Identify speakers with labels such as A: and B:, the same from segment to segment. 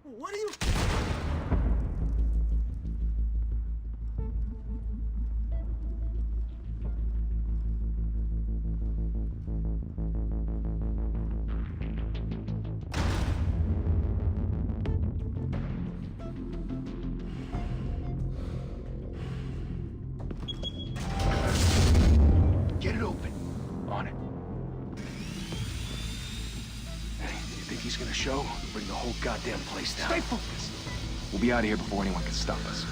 A: What are you...
B: Get it open. On it. Hey, you think he's gonna show? Bring the whole goddamn place down.
C: Stay focused. We'll be out of here before anyone can stop us.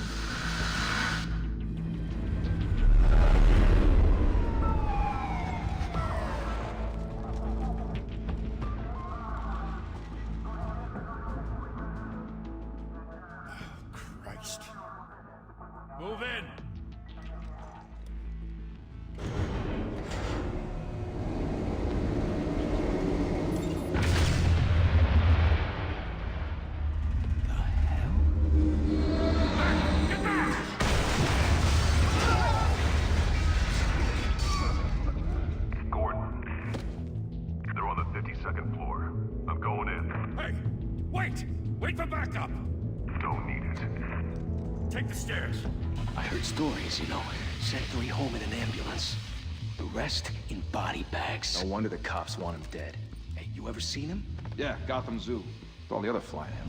A: Christ.
D: Move in. Wait for backup!
E: Don't need it.
D: Take the stairs.
B: I heard stories, you know. Sent 3 home in an ambulance. The rest in body bags.
C: No wonder the cops want him dead.
B: Hey, you ever seen him?
C: Yeah, Gotham Zoo. With all the other flying animals.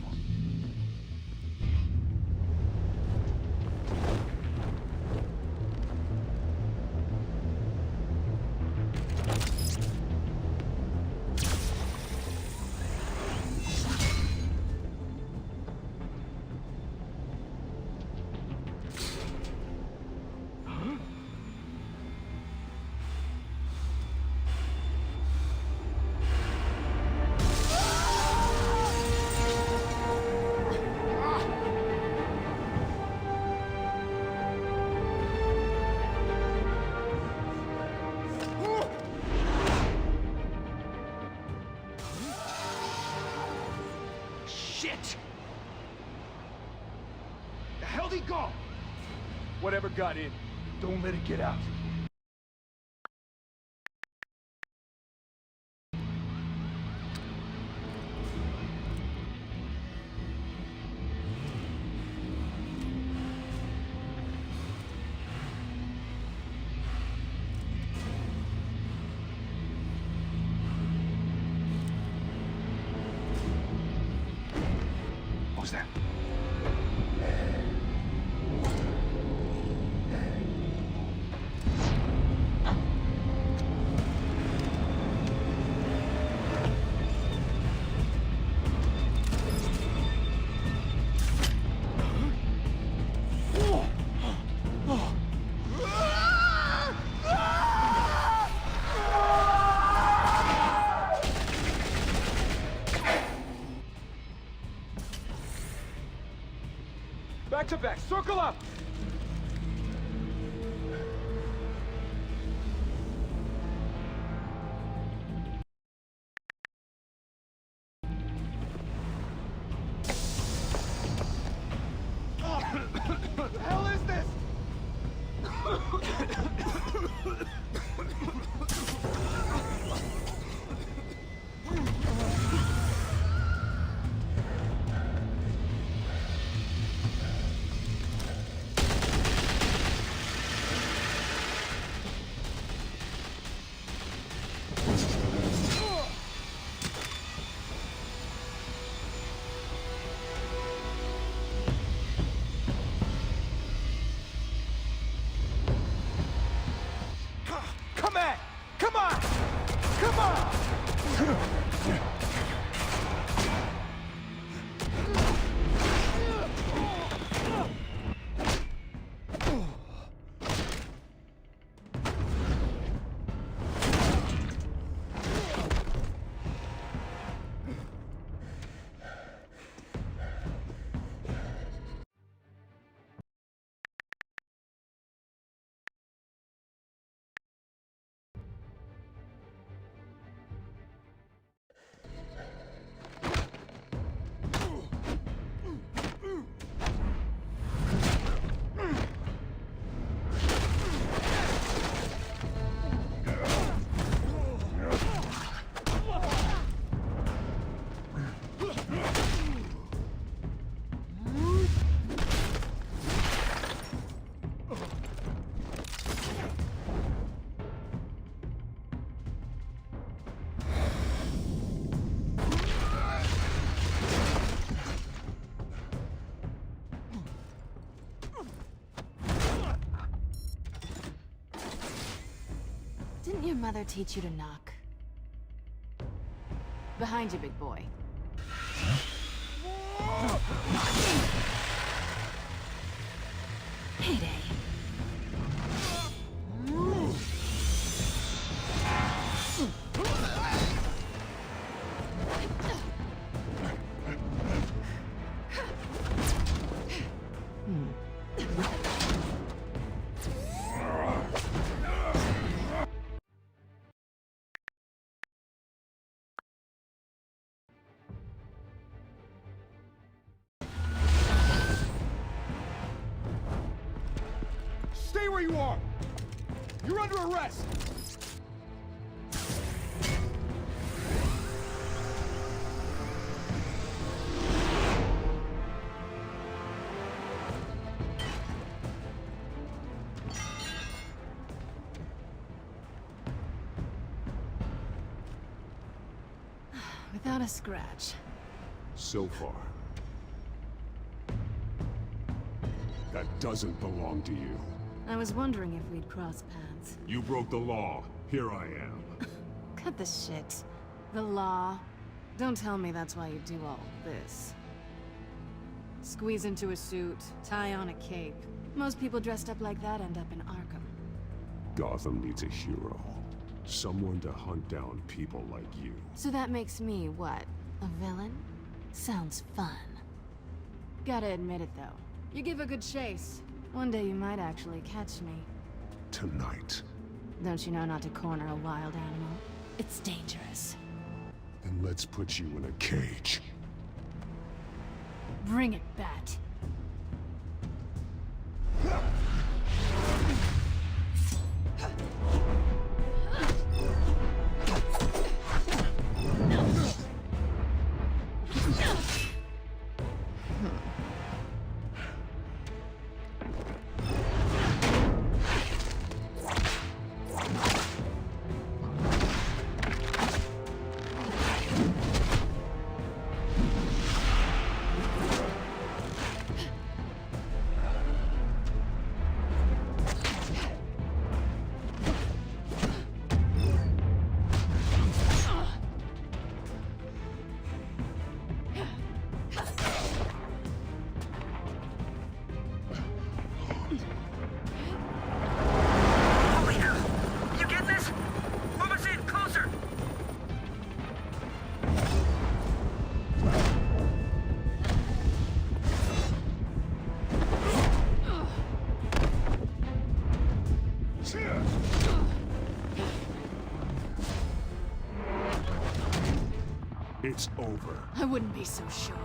B: Shit! The hell'd he go?
C: Whatever got in, don't let it get out.
B: What was that?
C: Back to back, circle up!
A: What the hell is this?
F: mother teach you to knock? Behind you, big boy. Payday.
C: Stay where you are! You're under arrest!
F: Without a scratch.
G: So far. That doesn't belong to you.
F: I was wondering if we'd cross paths.
G: You broke the law. Here I am.
F: Cut the shit. The law. Don't tell me that's why you do all this. Squeeze into a suit, tie on a cape. Most people dressed up like that end up in Arkham.
G: Gotham needs a hero. Someone to hunt down people like you.
F: So that makes me, what, a villain? Sounds fun. Gotta admit it, though. You give a good chase. One day you might actually catch me.
G: Tonight.
F: Don't you know not to corner a wild animal? It's dangerous.
G: Then let's put you in a cage.
F: Bring it, Bat.
G: It's over.
F: I wouldn't be so sure.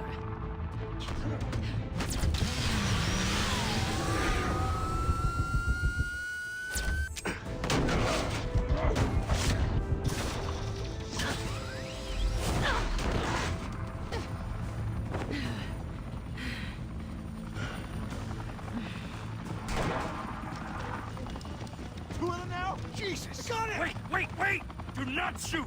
C: Two of them now? Jesus! Got it!
D: Wait! Do not shoot!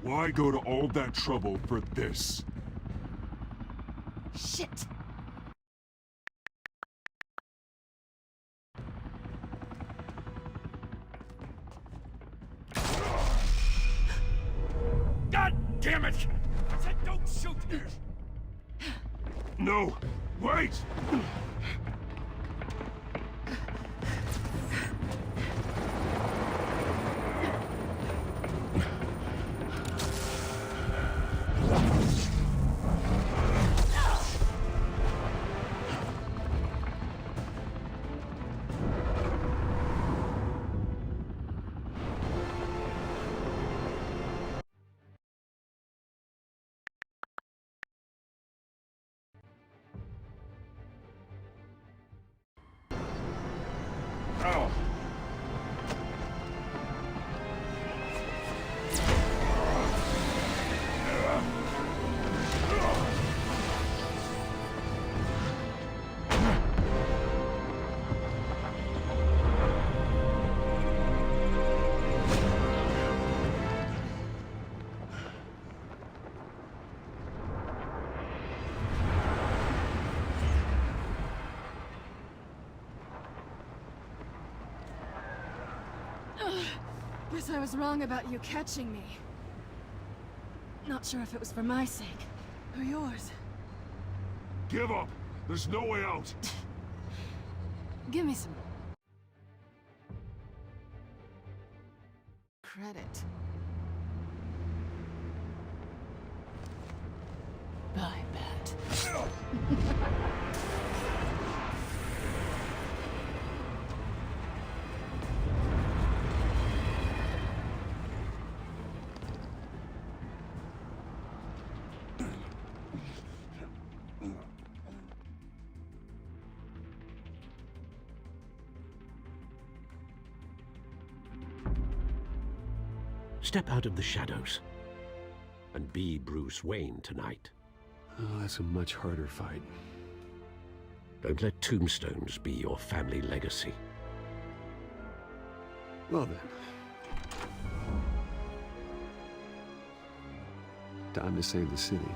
G: Why go to all that trouble for this?
F: Shit!
D: God damn it! I said don't shoot!
G: No! Wait!
F: Guess I was wrong about you catching me. Not sure if it was for my sake or yours.
G: Give up! There's no way out!
F: Give me some credit. I bet.
B: Step out of the shadows and be Bruce Wayne tonight.
G: Oh, that's a much harder fight.
B: Don't let tombstones be your family legacy.
G: Well then. Time to save the city.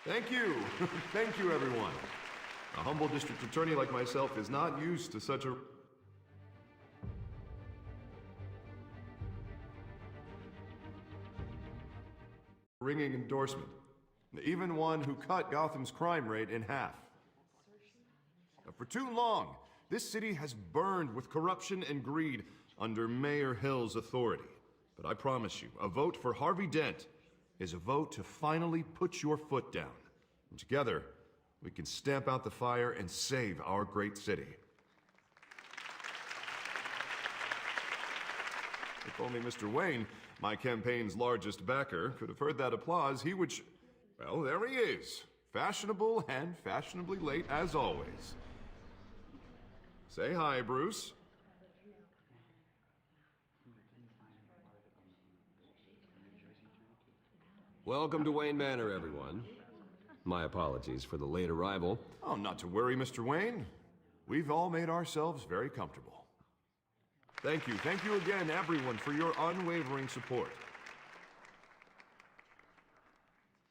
H: Thank you. Thank you, everyone. A humble district attorney like myself is not used to such a... ringing endorsement. Even one who cut Gotham's crime rate in half. For too long, this city has burned with corruption and greed under Mayor Hill's authority. But I promise you, a vote for Harvey Dent is a vote to finally put your foot down. And together, we can stamp out the fire and save our great city. If only Mr. Wayne, my campaign's largest backer, could have heard that applause, he would well, there he is. Fashionable and fashionably late as always. Say hi, Bruce.
I: Welcome to Wayne Manor, everyone. My apologies for the late arrival.
H: Oh, not to worry, Mr. Wayne. We've all made ourselves very comfortable. Thank you again, everyone, for your unwavering support.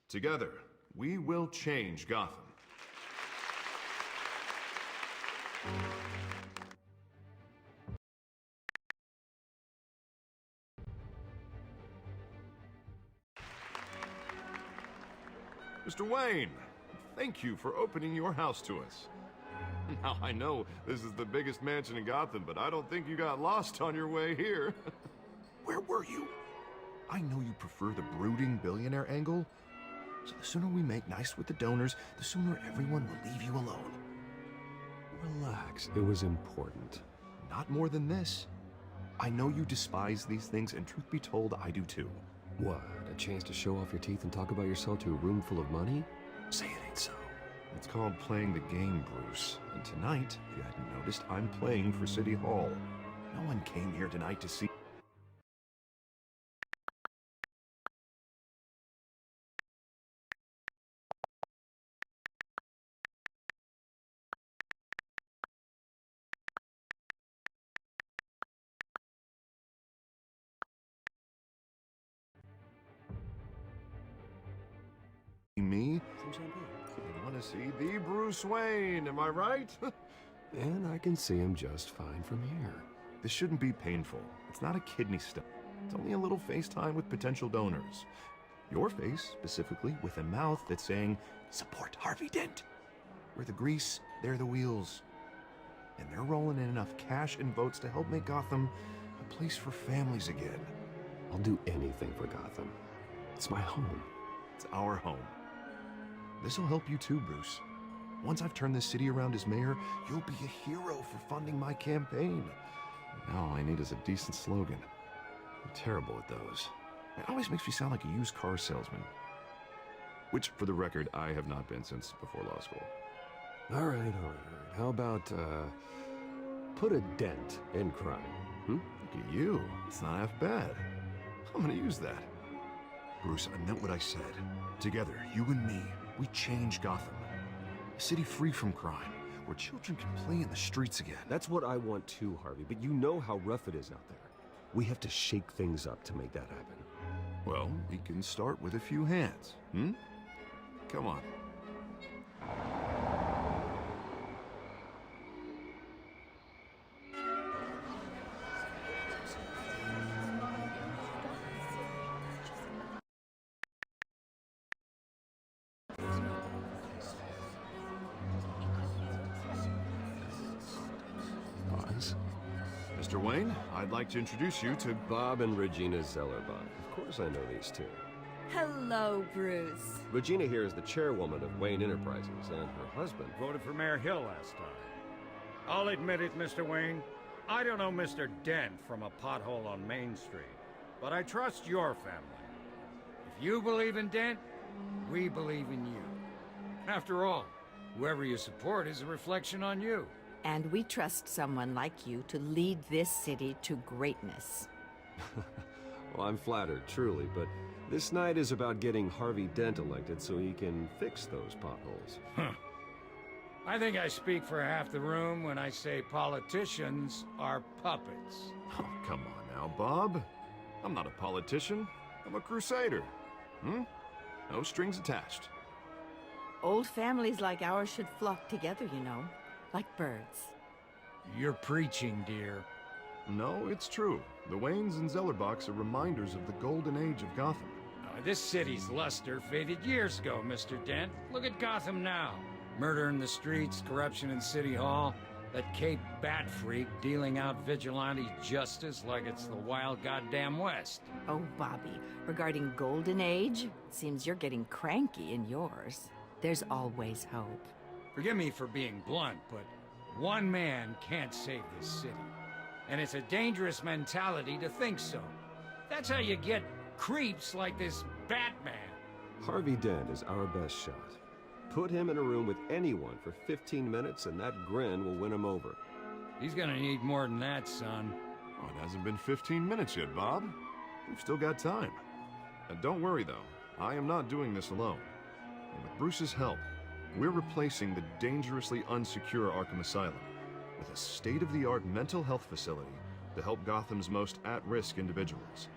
H: Together, we will change Gotham. Mr. Wayne, thank you for opening your house to us. Now, I know this is the biggest mansion in Gotham, but I don't think you got lost on your way here. Where were you? I know you prefer the brooding billionaire angle, so the sooner we make nice with the donors, the sooner everyone will leave you alone.
G: Relax, it was important.
H: Not more than this. I know you despise these things, and truth be told, I do too.
I: What, a chance to show off your teeth and talk about yourself to a room full of money?
H: Say it ain't so. It's called playing the game, Bruce. And tonight, if you hadn't noticed, I'm playing for City Hall. No one came here tonight to see... me. I want to see the Bruce Wayne, am I right?
G: And I can see him just fine from here.
H: This shouldn't be painful. It's not a kidney stone. It's only a little FaceTime with potential donors. Your face, specifically, with a mouth that's saying, support Harvey Dent. We're the grease, they're the wheels. And they're rolling in enough cash and votes to help make Gotham a place for families again.
G: I'll do anything for Gotham. It's my home.
H: It's our home. This'll help you too, Bruce. Once I've turned this city around as mayor, you'll be a hero for funding my campaign. Now all I need is a decent slogan. I'm terrible at those. It always makes me sound like a used car salesman. Which, for the record, I have not been since before law school.
G: All right. How about, put a dent in crime,
H: Look at you. It's not half bad. I'm gonna use that. Bruce, I meant what I said. Together, you and me, we change Gotham. A city free from crime, where children can play in the streets again.
I: That's what I want too, Harvey, but you know how rough it is out there. We have to shake things up to make that happen.
H: Well, we can start with a few hands, Come on.
G: Buzz?
H: Mr. Wayne, I'd like to introduce you to...
I: Bob and Regina Zellerbach. Of course I know these two.
J: Hello, Bruce.
I: Regina here is the chairwoman of Wayne Enterprises, and her husband...
K: Voted for Mayor Hill last time. I'll admit it, Mr. Wayne. I don't know Mr. Dent from a pothole on Main Street, but I trust your family. If you believe in Dent, we believe in you. After all, whoever you support is a reflection on you.
J: And we trust someone like you to lead this city to greatness.
I: Well, I'm flattered, truly, but this night is about getting Harvey Dent elected so he can fix those potholes.
K: Huh. I think I speak for half the room when I say politicians are puppets.
H: Oh, come on now, Bob. I'm not a politician. I'm a crusader. No strings attached.
J: Old families like ours should flock together, you know, like birds.
K: You're preaching, dear.
H: No, it's true. The Waynes and Zellerbachs are reminders of the golden age of Gotham.
K: This city's luster faded years ago, Mr. Dent. Look at Gotham now. Murder in the streets, corruption in City Hall, that Cape Bat freak dealing out vigilante justice like it's the wild goddamn West.
J: Oh, Bobby, regarding Golden Age, it seems you're getting cranky in yours. There's always hope.
K: Forgive me for being blunt, but one man can't save this city. And it's a dangerous mentality to think so. That's how you get creeps like this Batman.
I: Harvey Dent is our best shot. Put him in a room with anyone for 15 minutes and that grin will win him over.
K: He's gonna need more than that, son.
H: Oh, it hasn't been 15 minutes yet, Bob. We've still got time. And don't worry, though. I am not doing this alone. And with Bruce's help, we're replacing the dangerously unsecure Arkham Asylum with a state-of-the-art mental health facility to help Gotham's most at-risk individuals.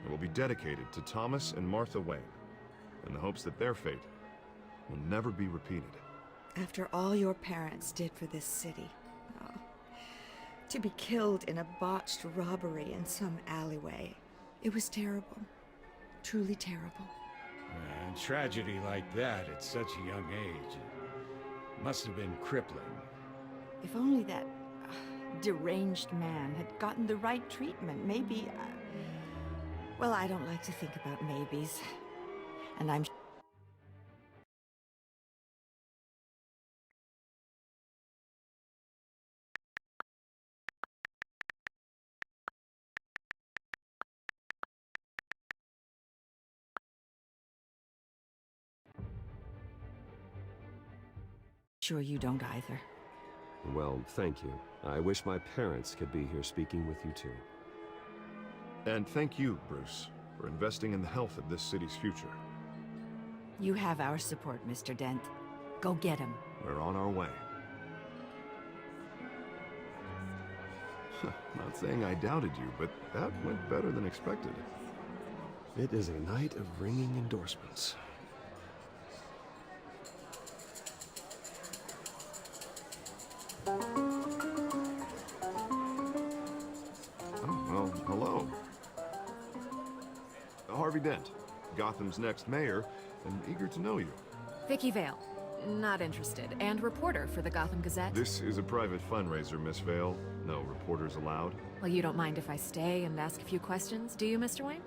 H: It will be dedicated to Thomas and Martha Wayne, in the hopes that their fate will never be repeated.
L: After all your parents did for this city, to be killed in a botched robbery in some alleyway, it was terrible. Truly terrible.
K: And tragedy like that at such a young age must have been crippling.
J: If only that deranged man had gotten the right treatment, maybe... well, I don't like to think about maybes. And I'm sure you don't either.
I: Well, thank you. I wish my parents could be here speaking with you too.
H: And thank you, Bruce, for investing in the health of this city's future.
J: You have our support, Mr. Dent. Go get him.
H: We're on our way. Not saying I doubted you, but that went better than expected.
I: It is a night of ringing endorsements.
H: Well, hello. Harvey Dent, Gotham's next mayor, and eager to know you.
F: Vicky Vale. Not interested. And reporter for the Gotham Gazette.
H: This is a private fundraiser, Miss Vale. No reporters allowed.
F: Well, you don't mind if I stay and ask a few questions, do you, Mr. Wayne?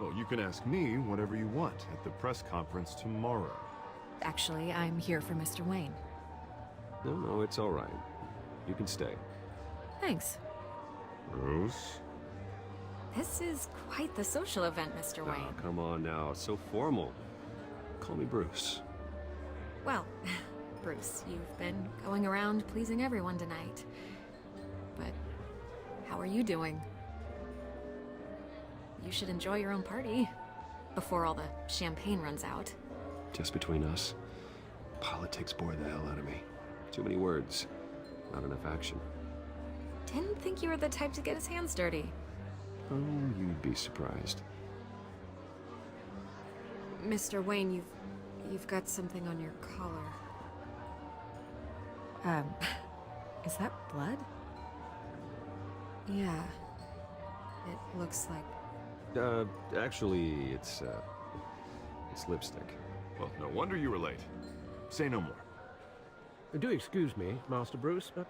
H: Well, you can ask me whatever you want at the press conference tomorrow.
F: Actually, I'm here for Mr. Wayne.
I: No, it's all right. You can stay.
F: Thanks.
H: Bruce?
F: This is quite the social event, Mr. Wayne.
I: Oh, come on now. It's so formal. Call me Bruce.
F: Well, Bruce, you've been going around pleasing everyone tonight. But how are you doing? You should enjoy your own party before all the champagne runs out.
I: Just between us, politics bore the hell out of me. Too many words, not enough action.
F: Didn't think you were the type to get his hands dirty.
I: Oh, you'd be surprised.
F: Mr. Wayne, You've got something on your collar. Is that blood? Yeah. It looks like...
I: Actually, it's lipstick.
H: Well, no wonder you were late. Say no more.
M: Do excuse me, Master Bruce, but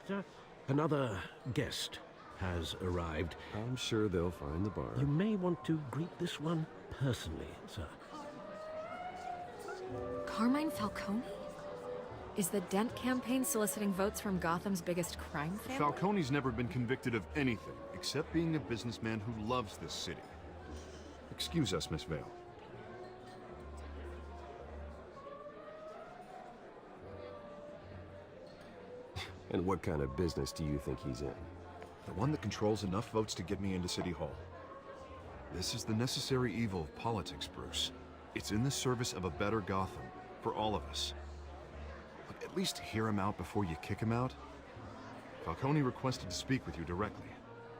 M: another guest has arrived.
I: I'm sure they'll find the bar.
M: You may want to greet this one personally, sir.
F: Carmine Falcone? Is the Dent campaign soliciting votes from Gotham's biggest crime family?
H: Falcone's never been convicted of anything, except being a businessman who loves this city. Excuse us, Miss Vale.
I: And what kind of business do you think he's in?
H: The one that controls enough votes to get me into City Hall. This is the necessary evil of politics, Bruce. It's in the service of a better Gotham, for all of us. But at least hear him out before you kick him out. Falcone requested to speak with you directly.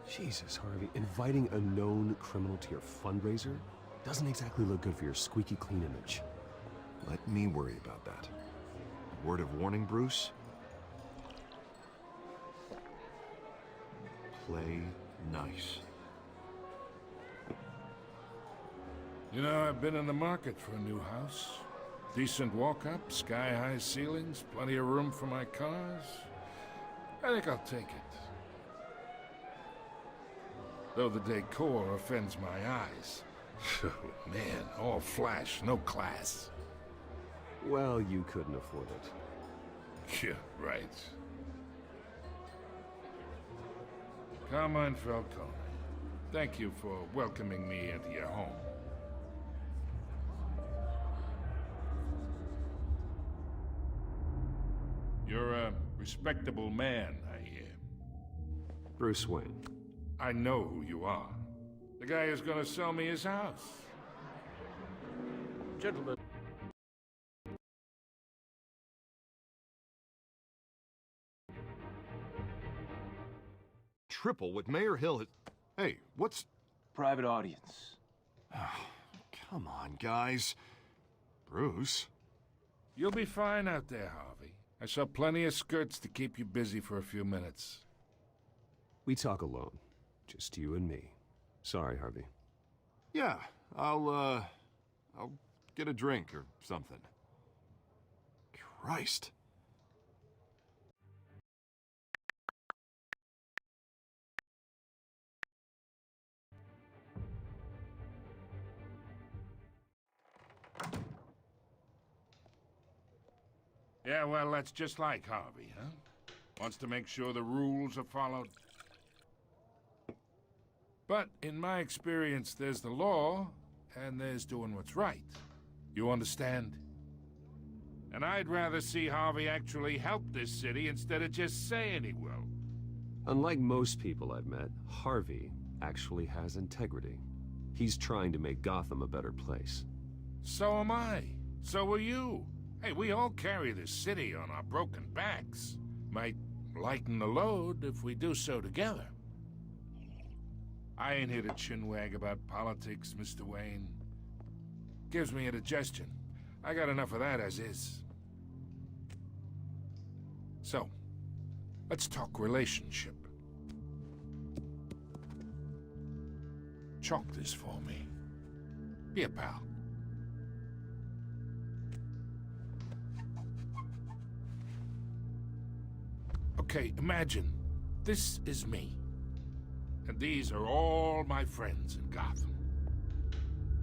I: Jesus, Harvey, inviting a known criminal to your fundraiser doesn't exactly look good for your squeaky clean image.
H: Let me worry about that. A word of warning, Bruce? Play nice.
N: You know, I've been in the market for a new house. Decent walk-up, sky-high ceilings, plenty of room for my cars. I think I'll take it. Though the decor offends my eyes. Oh, man, all flash, no class.
I: Well, you couldn't afford it.
N: Yeah, right. Carmine Falcone, thank you for welcoming me into your home. You're a respectable man, I hear.
I: Bruce Wayne.
N: I know who you are. The guy who's gonna sell me his house.
M: Gentlemen.
H: Triple what Mayor Hill has... Hey, what's...
B: Private audience.
H: Come on, guys. Bruce?
N: You'll be fine out there, Harvey. I saw plenty of skirts to keep you busy for a few minutes.
I: We talk alone. Just you and me. Sorry, Harvey.
H: Yeah, I'll get a drink or something. Christ.
N: Yeah, well, that's just like Harvey, huh? Wants to make sure the rules are followed. But in my experience, there's the law, and there's doing what's right. You understand? And I'd rather see Harvey actually help this city instead of just saying he will.
I: Unlike most people I've met, Harvey actually has integrity. He's trying to make Gotham a better place.
N: So am I. So are you. Hey, we all carry this city on our broken backs. Might lighten the load if we do so together. I ain't here to chinwag about politics, Mr. Wayne. Gives me indigestion. I got enough of that as is. So, let's talk relationship. Chalk this for me. Be a pal. Okay, imagine this is me. And these are all my friends in Gotham.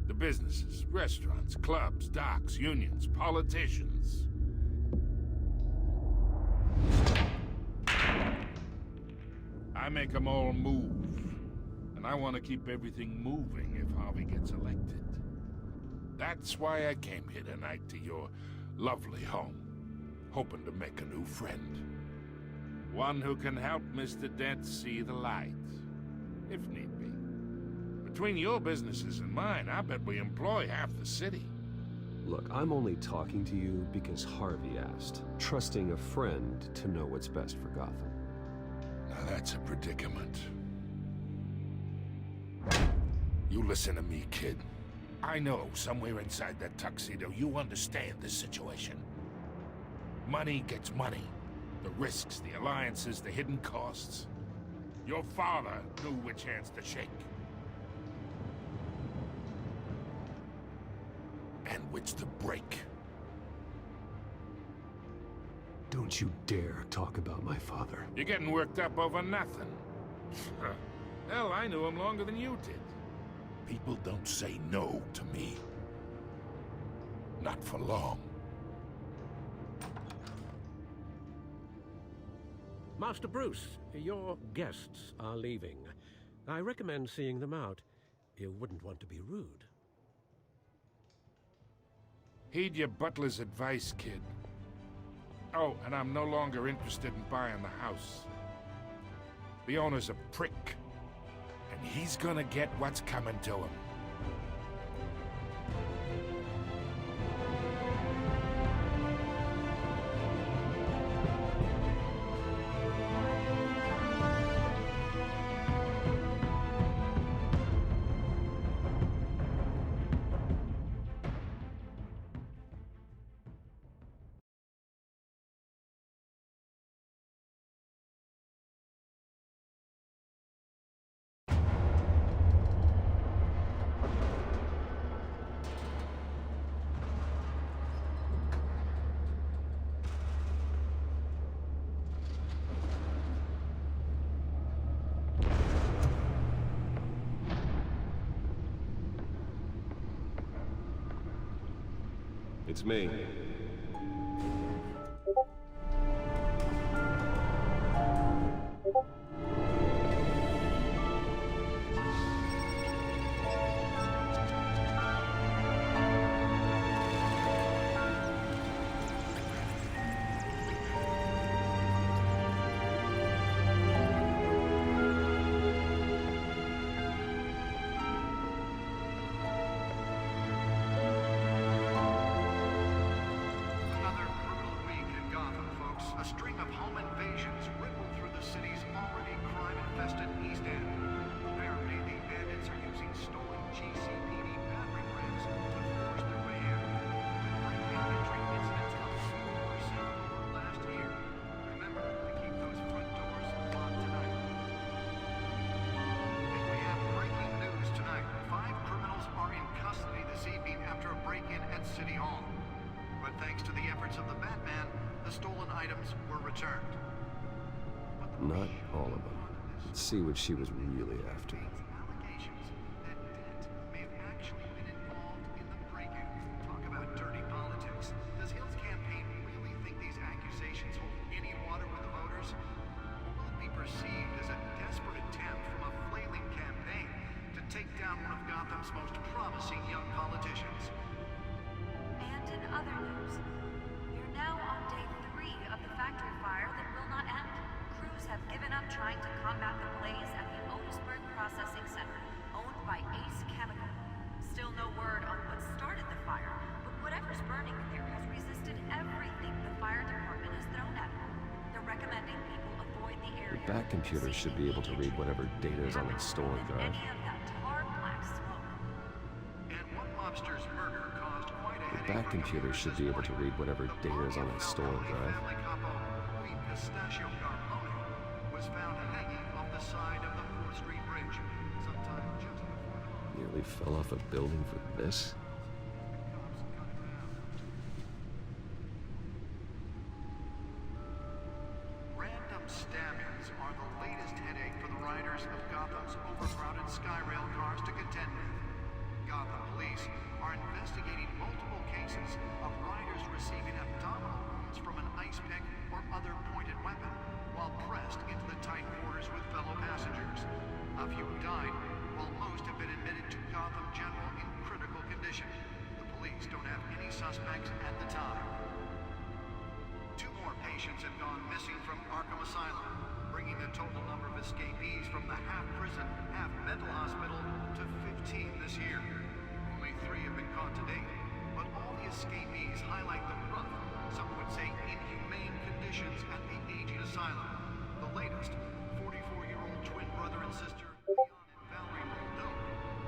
N: The businesses, restaurants, clubs, docks, unions, politicians. I make them all move. And I want to keep everything moving if Harvey gets elected. That's why I came here tonight to your lovely home, hoping to make a new friend. One who can help Mr. Dent see the light, if need be. Between your businesses and mine, I bet we employ half the city.
I: Look, I'm only talking to you because Harvey asked, trusting a friend to know what's best for Gotham.
N: Now that's a predicament. You listen to me, kid. I know somewhere inside that tuxedo you understand this situation. Money gets money. The risks, the alliances, the hidden costs. Your father knew which hands to shake. And which to break.
G: Don't you dare talk about my father.
N: You're getting worked up over nothing. Hell, I knew him longer than you did. People don't say no to me. Not for long.
M: Master Bruce, your guests are leaving. I recommend seeing them out. You wouldn't want to be rude.
N: Heed your butler's advice, kid. Oh, and I'm no longer interested in buying the house. The owner's a prick. And he's gonna get what's coming to him.
I: It's me. Not all of them. Let's see what she was really after. That computer should be able to read whatever data is on its stolen drive. The back computer should be able to read whatever data is on its stolen drive. Nearly fell off a building for this.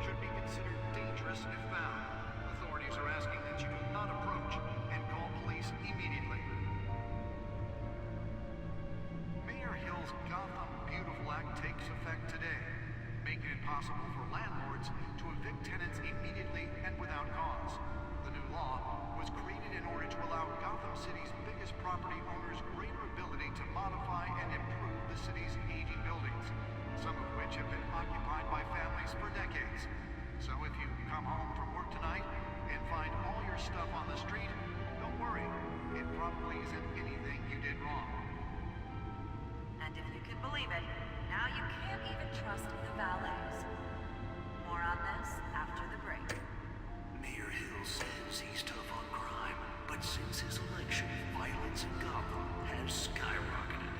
O: Should be considered dangerous if found. possible for landlords to evict tenants immediately and without cause. The new law was created in order to allow Gotham City's biggest property owners greater ability to modify and improve the city's aging buildings, some of which have been occupied by families for decades. So if you come home from work tonight and find all your stuff on the street, don't worry. It probably isn't anything you did wrong.
P: And if you can believe it, now you can't even trust the valets. More on this after the break.
B: Mayor Hill says he's tough on crime, but since his election, violence in Gotham has skyrocketed.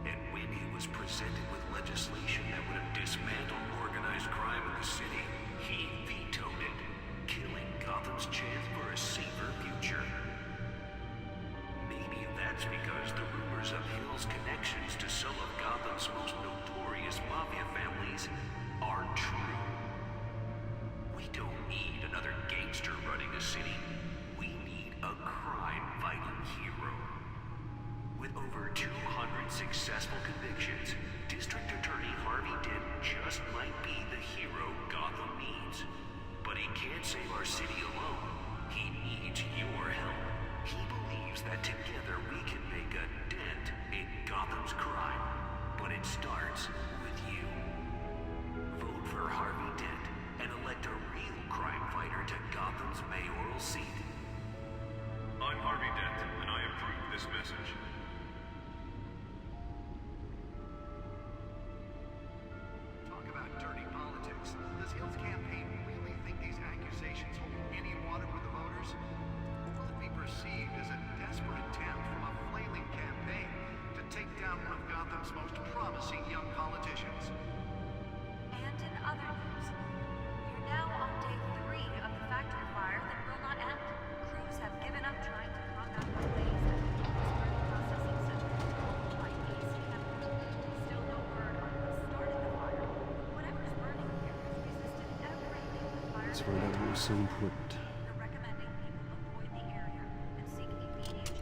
B: And when he was presented with legislation that would have dismantled organized crime in the city, he vetoed it, killing Gotham's chance for a safer future. Maybe that's because the rumors of Hill's connections to some of Gotham's most notorious mafia families aren't true. We don't need another gangster running the city. We need a crime-fighting hero. With over 200 successful convictions, District Attorney Harvey Dent just might be the hero Gotham needs. But he can't save our city alone. He needs your help. He believes that together we can make a dent in Gotham's crime. But it starts with you. Vote for Harvey Dent and elect a real crime fighter to Gotham's mayoral seat.
E: I'm Harvey Dent, and I approve this message.
O: Talk about dirty politics. Does Hill's campaign really think these accusations hold any water with the voters? Or will it be perceived as a desperate attempt from a flailing campaign to take down one of Gotham's most promising young politicians?
P: And in other news, we're now on day 3 of the factory fire that will not end. Crews have given up trying to combat the blaze at the processing center by AC Chemical. Still no word on what started the fire. Whatever's burning here has resisted everything the fire
I: Let's find out who's so important.
P: They're recommending people avoid the area and seek immediate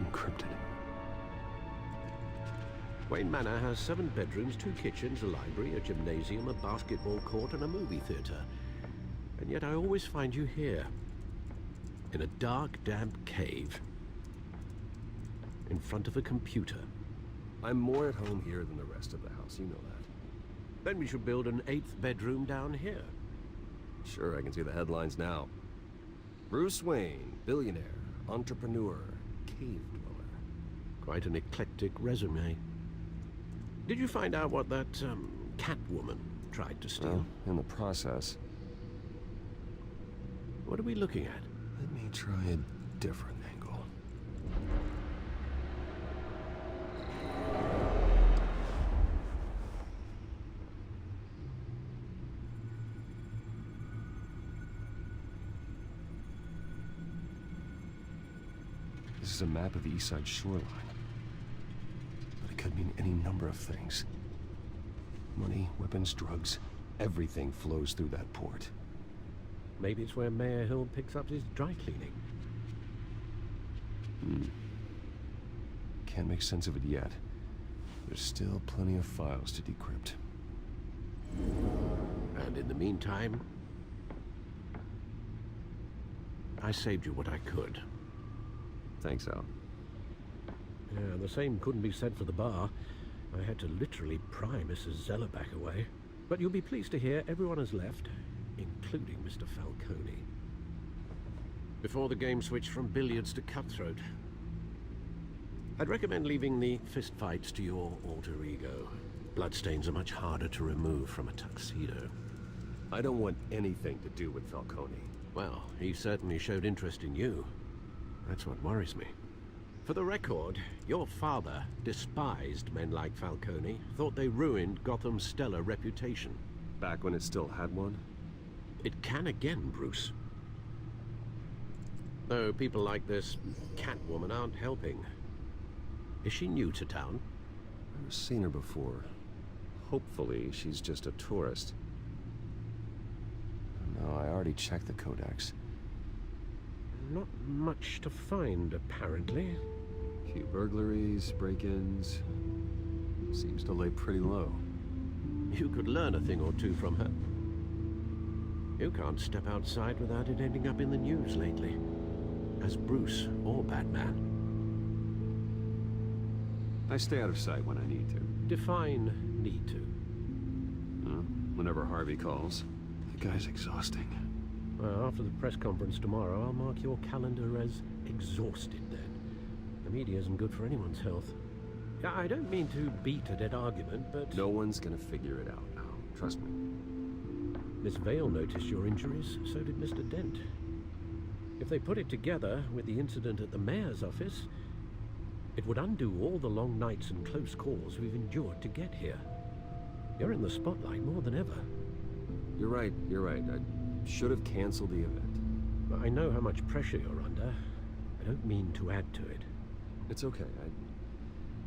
I: Encrypted. Wayne Manor has 7 bedrooms, 2 kitchens, a library, a gymnasium, a basketball court, and a movie theater. And yet I always find you here. In a dark, damp cave. In front of a computer. I'm more at home here than the rest of the house, you know that. Then we should build an 8th bedroom down here. Sure, I can see the headlines now. Bruce Wayne, billionaire, entrepreneur, cave dweller. Quite an eclectic resume. Did you find out what that, Catwoman tried to steal?
Q: Well, in the process.
I: What are we looking at?
Q: Let me try a different angle. This is a map of the East Side shoreline. But it could mean any number of things. Money, weapons, drugs, everything flows through that port.
I: Maybe it's where Mayor Hill picks up his dry cleaning.
Q: Can't make sense of it yet. There's still plenty of files to decrypt.
I: And in the meantime, I saved you what I could.
Q: Thanks, Al.
I: Yeah, the same couldn't be said for the bar. I had to literally pry Mrs. Zellerback away. But you'll be pleased to hear everyone has left, including Mr. Falcone. Before the game switched from billiards to cutthroat. I'd recommend leaving the fistfights to your alter ego. Bloodstains are much harder to remove from a tuxedo.
Q: I don't want anything to do with Falcone.
I: Well, he certainly showed interest in you. That's what worries me. For the record, your father despised men like Falcone, thought they ruined Gotham's stellar reputation.
Q: Back when it still had one?
I: It can again, Bruce. Though people like this Catwoman aren't helping. Is she new to town?
Q: I've seen her before. Hopefully, she's just a tourist. No, I already checked the codex.
I: Not much to find, apparently.
Q: Few burglaries, break-ins. Seems to lay pretty low.
I: You could learn a thing or two from her. You can't step outside without it ending up in the news lately. As Bruce or Batman.
Q: I stay out of sight when I need to.
I: Define need to.
Q: Whenever Harvey calls. The guy's exhausting.
I: Well, after the press conference tomorrow, I'll mark your calendar as exhausted then. The media isn't good for anyone's health. I don't mean to beat a dead argument, but...
Q: No one's gonna figure it out now. Trust me.
I: Miss Vale noticed your injuries, so did Mr. Dent. If they put it together with the incident at the mayor's office, it would undo all the long nights and close calls we've endured to get here. You're in the spotlight more than ever.
Q: You're right. I should have canceled the event.
I: I know how much pressure you're under. I don't mean to add to it.
Q: It's okay.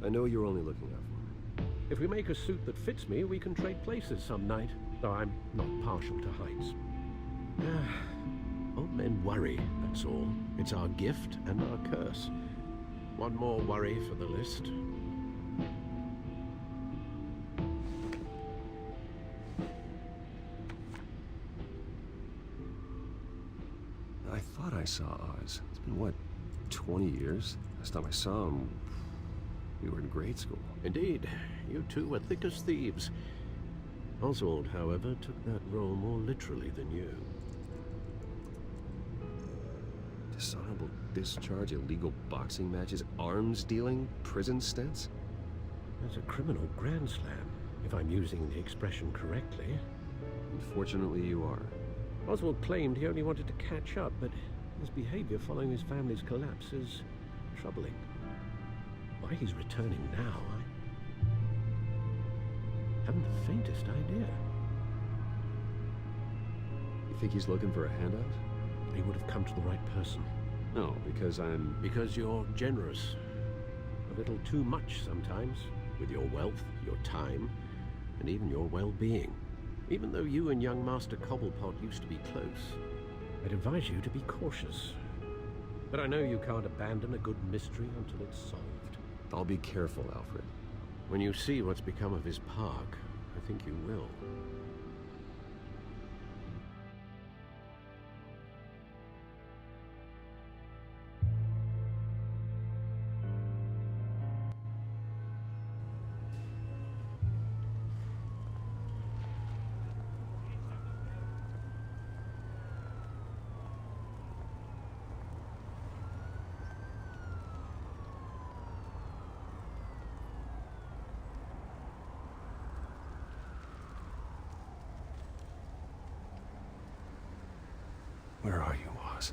Q: I know you're only looking out for me.
I: If we make a suit that fits me, we can trade places some night. Though I'm not partial to heights. Old men worry, that's all. It's our gift and our curse. One more worry for the list.
Q: I thought I saw Oz. It's been, what, 20 years? Last time I saw him, we were in grade school.
I: Indeed. You two were thick as thieves. Oswald, however, took that role more literally than you.
Q: Dishonorable discharge, illegal boxing matches, arms dealing, prison stints?
I: That's a criminal grand slam, if I'm using the expression correctly.
Q: Unfortunately, you are.
I: Oswald claimed he only wanted to catch up, but his behavior following his family's collapse is troubling. Why he's returning now, I haven't the faintest idea.
Q: You think he's looking for a handout?
I: He would have come to the right person.
Q: No, because I'm...
I: Because you're generous. A little too much sometimes, with your wealth, your time, and even your well-being. Even though you and young Master Cobblepot used to be close, I'd advise you to be cautious. But I know you can't abandon a good mystery until it's solved.
Q: I'll be careful, Alfred.
I: When you see what's become of his park, I think you will.
Q: Where are you, Oz?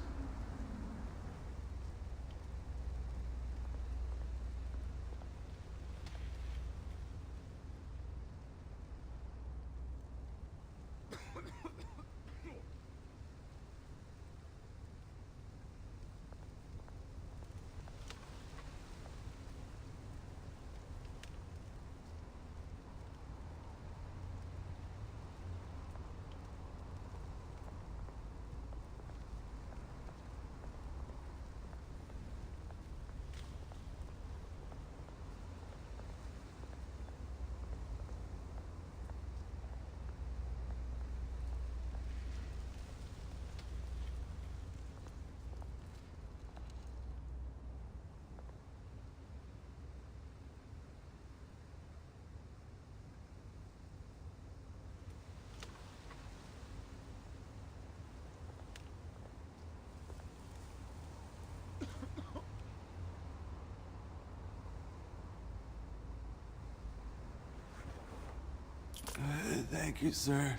R: Thank you, sir.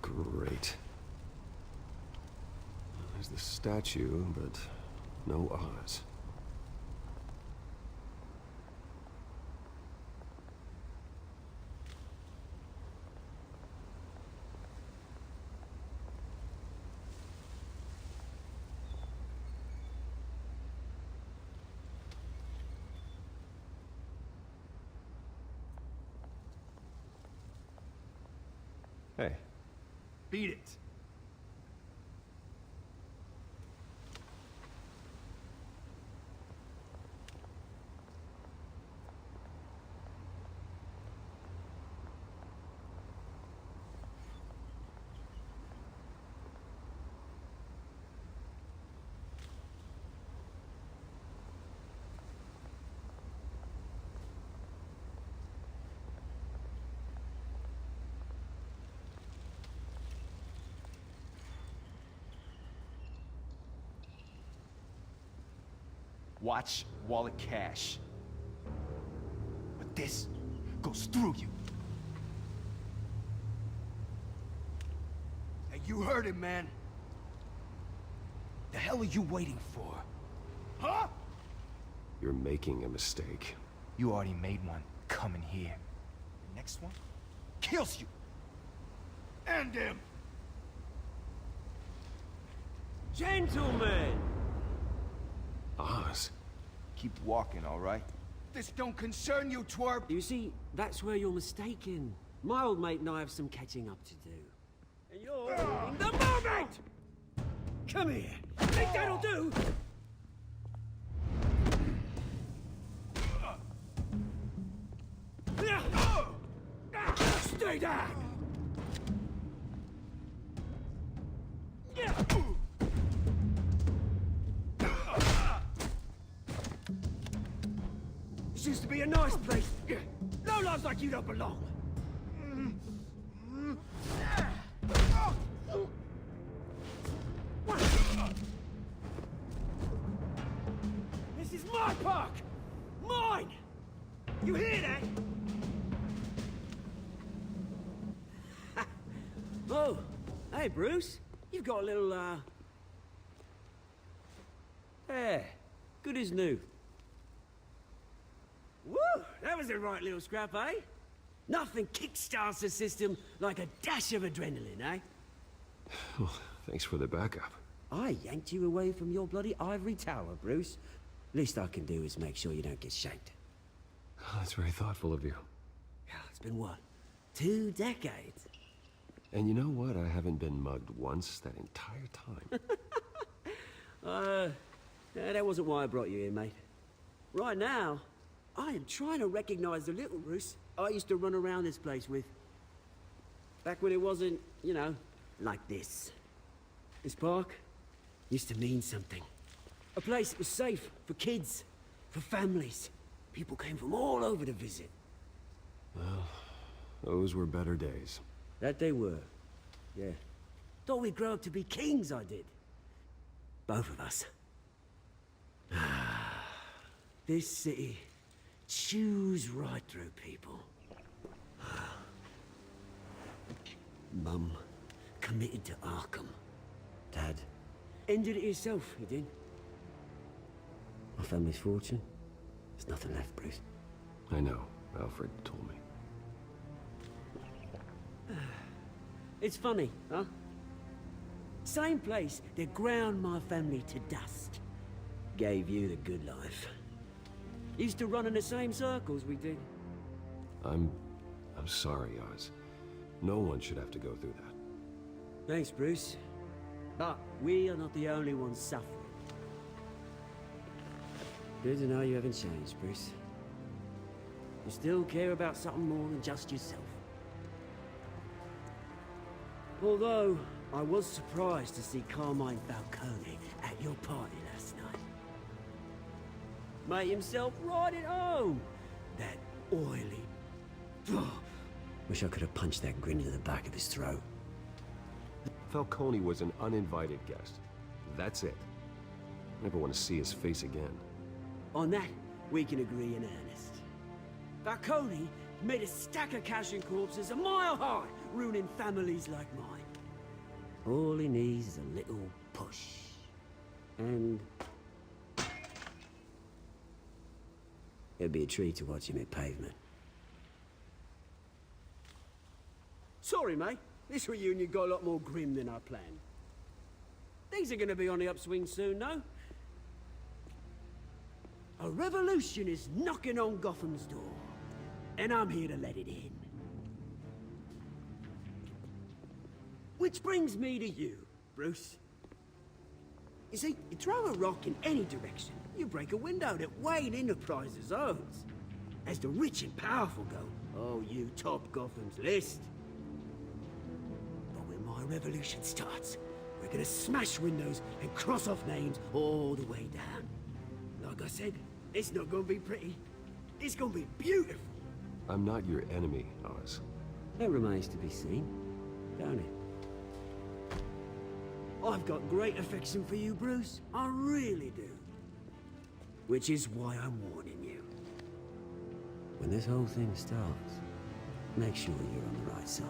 Q: Great. There's the statue, but no Oz. Hey.
C: Beat it. Watch, wallet, cash. But this goes through you. Hey, you heard it, man. The hell are you waiting for? Huh?
Q: You're making a mistake.
C: You already made one coming here. The next one kills you. And him.
R: Gentlemen!
Q: Oz.
C: Keep walking, all right? This don't concern you, twerp!
R: You see, that's where you're mistaken. My old mate and I have some catching up to do. And you're in the moment! Come here. Think that'll do? Stay down! This used to be a nice place. No lives like you don't belong. This is my park! Mine! You hear that? Oh, hey Bruce. You've got a little, yeah, good as new. Woo! That was a right little scrap, eh? Nothing kickstarts the system like a dash of adrenaline, eh?
Q: Well, thanks for the backup.
R: I yanked you away from your bloody ivory tower, Bruce. Least I can do is make sure you don't get shanked.
Q: Oh, that's very thoughtful of you.
R: Yeah, it's been what? 2 decades?
Q: And you know what? I haven't been mugged once that entire time.
R: Yeah, that wasn't why I brought you here, mate. Right now, I am trying to recognize the little Bruce I used to run around this place with. Back when it wasn't, you know, like this. This park used to mean something. A place that was safe for kids, for families. People came from all over to visit.
Q: Well, those were better days.
R: That they were, yeah. Thought we'd grow up to be kings, I did. Both of us. This city chews right through people. Mum committed to Arkham. Dad ended it himself, he did. My family's fortune, there's nothing left, Bruce.
Q: I know. Alfred told me.
R: It's funny, huh? Same place that ground my family to dust. Gave you the good life. Used to run in the same circles we did.
Q: I'm sorry, Oz. No one should have to go through that.
R: Thanks, Bruce. But we are not the only ones suffering. Good to know you haven't changed, Bruce. You still care about something more than just yourself. Although, I was surprised to see Carmine Falcone at your party last night. Made himself right at home. That oily... Wish I could have punched that grin into the back of his throat.
Q: Falcone was an uninvited guest. That's it. Never want to see his face again.
R: On that, we can agree in earnest. Falcone made a stack of cash and corpses a mile high, ruining families like mine. All he needs is a little push. And... it'd be a treat to watch him hit pavement. Sorry, mate. This reunion got a lot more grim than I planned. Things are gonna be on the upswing soon, no? A revolution is knocking on Gotham's door. And I'm here to let it in. Which brings me to you, Bruce. You see, you throw a rock in any direction, you break a window that Wayne Enterprises owns. As the rich and powerful go, oh, you top Gotham's list. But when my revolution starts, we're gonna smash windows and cross off names all the way down. Like I said, it's not gonna be pretty. It's gonna be beautiful.
Q: I'm not your enemy, Oz.
R: That remains to be seen, don't it? I've got great affection for you, Bruce. I really do. Which is why I'm warning you. When this whole thing starts, make sure you're on the right side.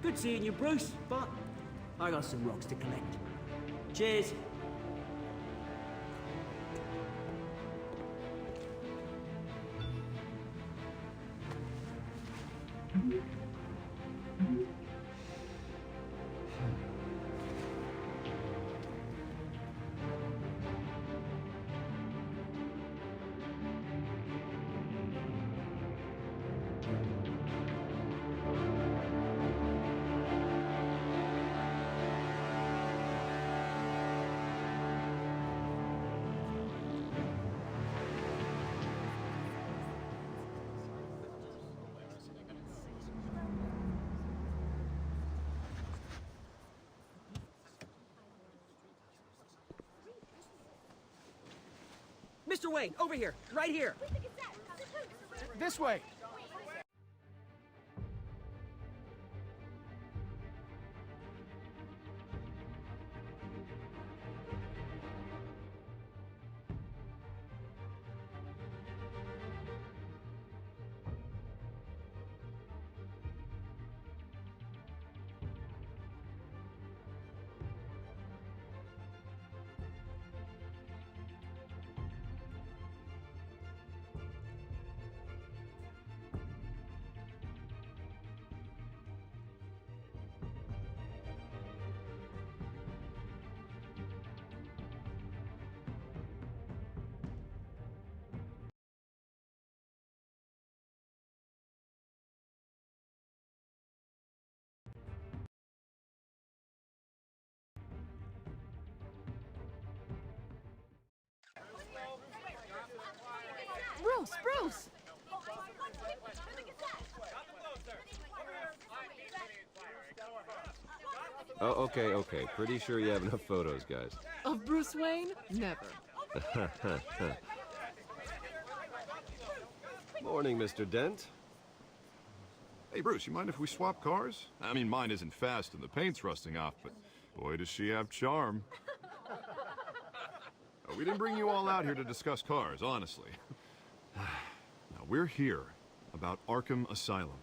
R: Good seeing you, Bruce, but I got some rocks to collect. Cheers. Mr. Wayne, over here, right here.
C: This way.
F: Bruce!
Q: Oh, okay. Pretty sure you have enough photos, guys.
F: Of Bruce Wayne? Never.
Q: Morning, Mr. Dent.
H: Hey, Bruce, you mind if we swap cars? I mean, mine isn't fast and the paint's rusting off, but boy, does she have charm. We didn't bring you all out here to discuss cars, honestly. Now, we're here about Arkham Asylum.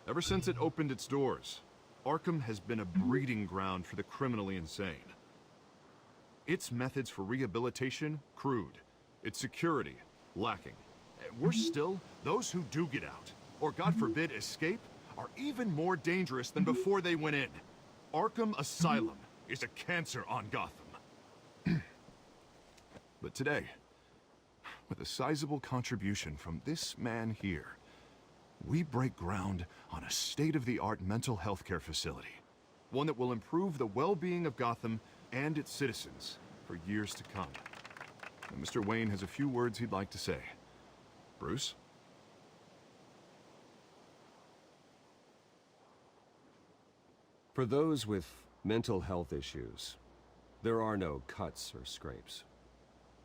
H: Ever since it opened its doors, Arkham has been a breeding ground for the criminally insane. Its methods for rehabilitation, crude. Its security, lacking. And worse still, those who do get out, or God forbid escape, are even more dangerous than before they went in. Arkham Asylum is a cancer on Gotham. But today, with a sizable contribution from this man here, we break ground on a state-of-the-art mental health care facility. One that will improve the well-being of Gotham and its citizens for years to come. And Mr. Wayne has a few words he'd like to say. Bruce?
Q: For those with mental health issues, there are no cuts or scrapes.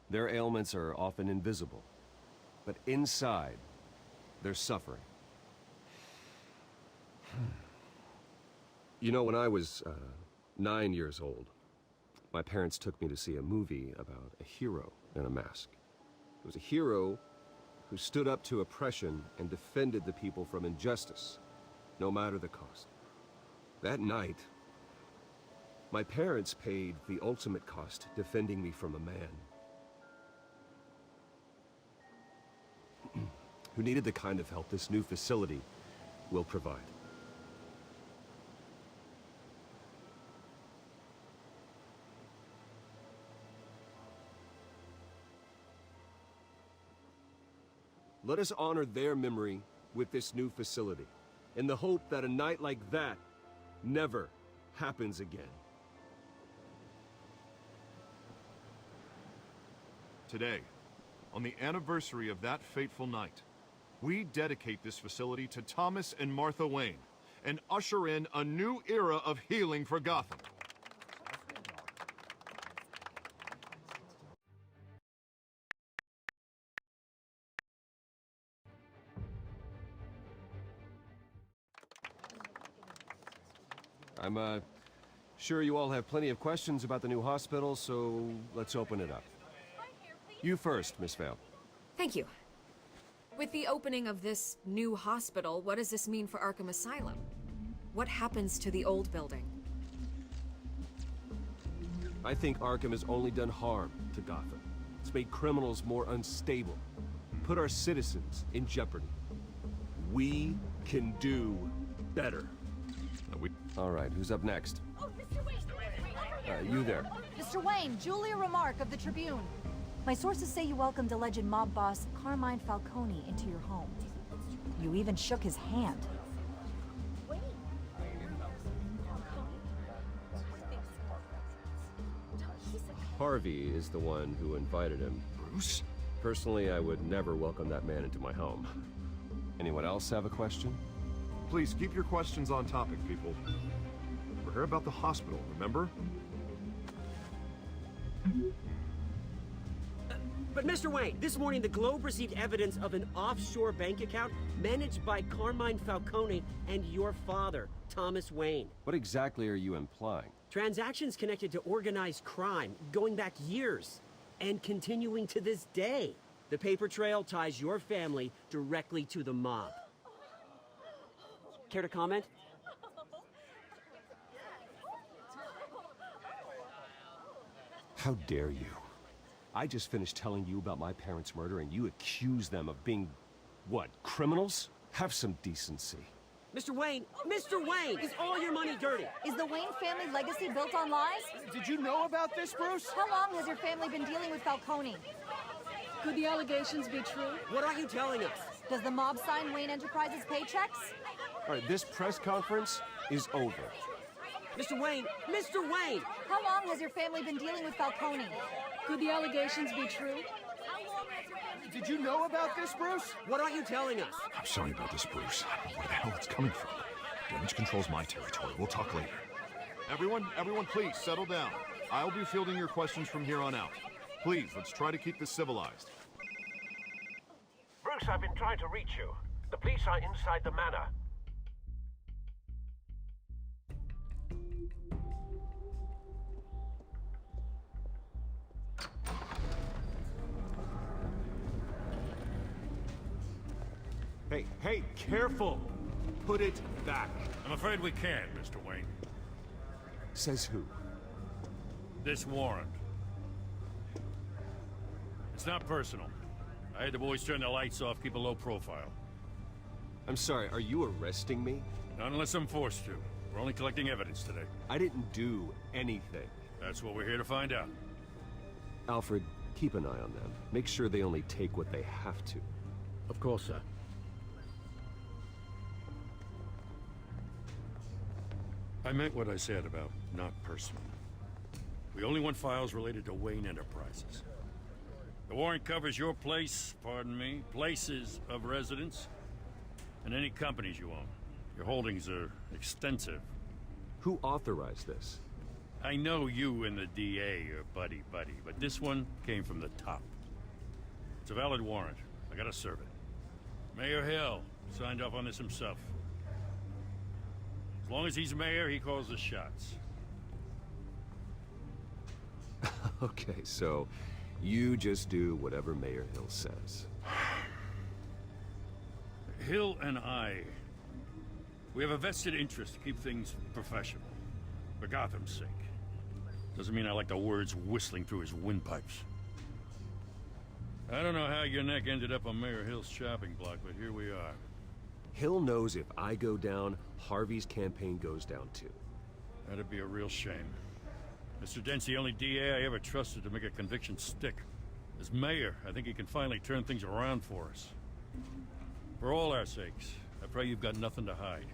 Q: Their ailments are often invisible, but inside, they're suffering. You know, when I was 9 years old, my parents took me to see a movie about a hero in a mask. It was a hero who stood up to oppression and defended the people from injustice, no matter the cost. That night, my parents paid the ultimate cost defending me from a man who needed the kind of help this new facility will provide. Let us honor their memory with this new facility, in the hope that a night like that never happens again.
H: Today, on the anniversary of that fateful night, we dedicate this facility to Thomas and Martha Wayne and usher in a new era of healing for Gotham.
Q: I'm sure you all have plenty of questions about the new hospital, so let's open it up. You first, Miss Vale.
S: Thank you. With the opening of this new hospital, what does this mean for Arkham Asylum? What happens to the old building?
Q: I think Arkham has only done harm to Gotham. It's made criminals more unstable, put our citizens in jeopardy. We can do better. All right, who's up next?
T: Oh, Mr. Wayne!
Q: You there.
T: Mr. Wayne, Julia Remark of the Tribune. My sources say you welcomed alleged mob boss Carmine Falcone into your home. You even shook his hand.
Q: Harvey is the one who invited him.
H: Bruce?
Q: Personally, I would never welcome that man into my home. Anyone else have a question?
H: Please keep your questions on topic, people. We're here about the hospital, remember?
R: But Mr. Wayne, this morning the Globe received evidence of an offshore bank account managed by Carmine Falcone and your father, Thomas Wayne.
Q: What exactly are you implying?
R: Transactions connected to organized crime, going back years, and continuing to this day. The paper trail ties your family directly to the mob. Care to comment?
Q: How dare you? I just finished telling you about my parents' murder and you accuse them of being, what, criminals? Have some decency.
R: Mr. Wayne, is all your money dirty?
T: Is the Wayne family legacy built on lies?
C: Did you know about this, Bruce?
T: How long has your family been dealing with Falcone? Could the allegations be true?
R: What are you telling us?
T: Does the mob sign Wayne Enterprises paychecks?
Q: All right, this press conference is over.
R: Mr. Wayne!
T: How long has your family been dealing with Falcone? Could the allegations be true?
C: Did you know about this, Bruce?
R: What are you telling us?
H: I'm sorry about this, Bruce. I don't know where the hell it's coming from. Damage control's my territory. We'll talk later. Everyone, please settle down. I'll be fielding your questions from here on out. Please, let's try to keep this civilized.
I: Bruce, I've been trying to reach you. The police are inside the manor.
Q: Hey, careful! Put it back.
K: I'm afraid we can't, Mr. Wayne.
Q: Says who?
K: This warrant. It's not personal. I had the boys turn the lights off, keep a low profile.
Q: I'm sorry, are you arresting me?
K: Not unless I'm forced to. We're only collecting evidence today.
Q: I didn't do anything.
K: That's what we're here to find out.
Q: Alfred, keep an eye on them. Make sure they only take what they have to.
I: Of course, sir.
K: I meant what I said about not personal. We only want files related to Wayne Enterprises. The warrant covers your place, pardon me, places of residence, and any companies you own. Your holdings are extensive.
Q: Who authorized this?
K: I know you and the DA are buddy-buddy, but this one came from the top. It's a valid warrant. I gotta serve it. Mayor Hill signed off on this himself. As long as he's mayor, he calls the shots.
Q: Okay, so you just do whatever Mayor Hill says.
K: Hill and I, we have a vested interest to keep things professional. For Gotham's sake. Doesn't mean I like the words whistling through his windpipes. I don't know how your neck ended up on Mayor Hill's shopping block, but here we are.
Q: Hill knows if I go down, Harvey's campaign goes down too.
K: That'd be a real shame. Mr. Dent's the only DA I ever trusted to make a conviction stick. As mayor, I think he can finally turn things around for us. For all our sakes, I pray you've got nothing to hide.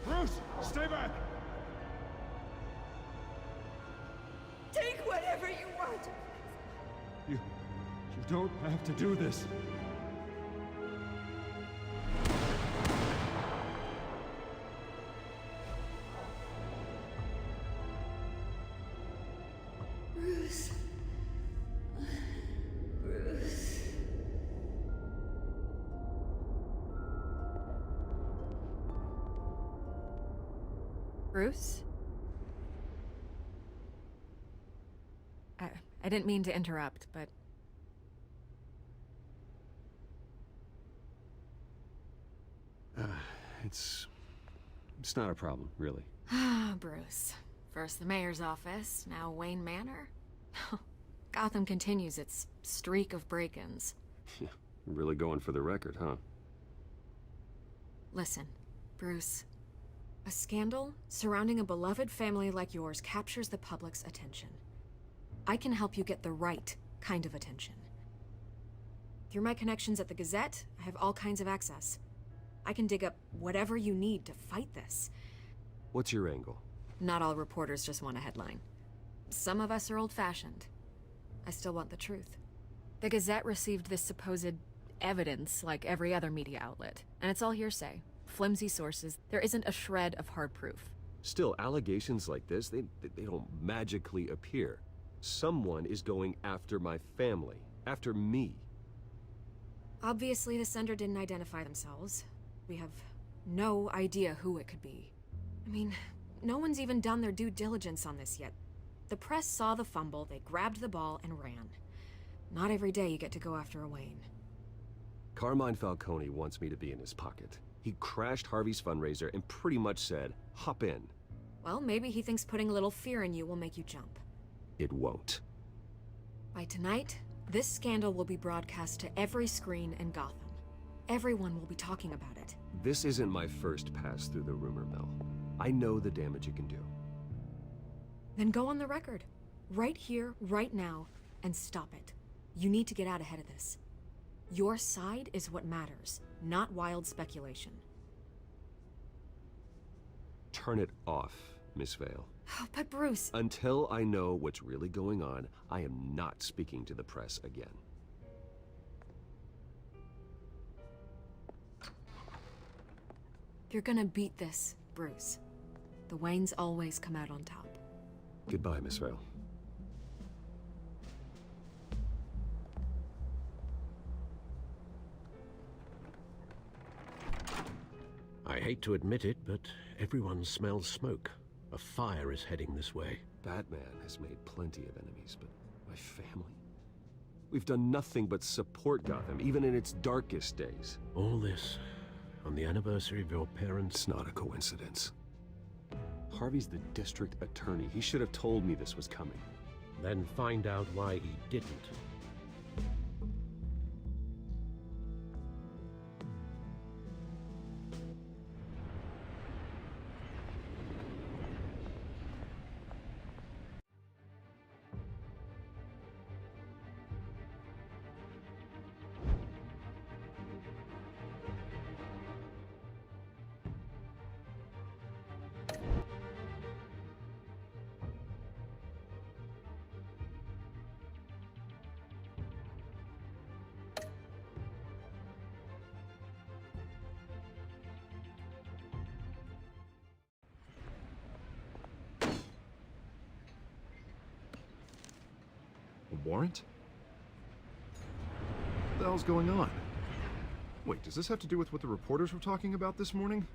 A: Bruce, stay back!
L: Take whatever you want.
A: You don't have to do this.
L: Bruce. Bruce.
S: Bruce? I didn't mean to interrupt, but...
Q: It's not a problem, really.
S: Ah, Bruce. First the mayor's office, now Wayne Manor. Gotham continues its streak of break-ins.
Q: Yeah, really going for the record, huh?
S: Listen, Bruce. A scandal surrounding a beloved family like yours captures the public's attention. I can help you get the right kind of attention. Through my connections at the Gazette, I have all kinds of access. I can dig up whatever you need to fight this.
Q: What's your angle?
S: Not all reporters just want a headline. Some of us are old-fashioned. I still want the truth. The Gazette received this supposed evidence like every other media outlet, and it's all hearsay. Flimsy sources. There isn't a shred of hard proof.
Q: Still, allegations like this, they don't magically appear. Someone is going after my family, after me.
S: Obviously, the sender didn't identify themselves. We have no idea who it could be. I mean, no one's even done their due diligence on this yet. The press saw the fumble, they grabbed the ball and ran. Not every day you get to go after a Wayne.
Q: Carmine Falcone wants me to be in his pocket. He crashed Harvey's fundraiser and pretty much said, hop in.
S: Well, maybe he thinks putting a little fear in you will make you jump.
Q: It won't.
S: By tonight, this scandal will be broadcast to every screen in Gotham. Everyone will be talking about it.
Q: This isn't my first pass through the rumor mill. I know the damage it can do.
S: Then go on the record. Right here, right now, and stop it. You need to get out ahead of this. Your side is what matters, not wild speculation.
Q: Turn it off, Miss Vale.
S: Oh, but Bruce...
Q: Until I know what's really going on, I am not speaking to the press again.
S: You're gonna beat this, Bruce. The Waynes always come out on top.
Q: Goodbye, Miss Vale.
I: I hate to admit it, but everyone smells smoke. A fire is heading this way.
Q: Batman has made plenty of enemies, but my family? We've done nothing but support Gotham, even in its darkest days.
I: All this on the anniversary of your parents'...
Q: It's not a coincidence. Harvey's the district attorney. He should have told me this was coming.
I: Then find out why he didn't.
H: A warrant? What the hell's going on? Wait, does this have to do with what the reporters were talking about this morning?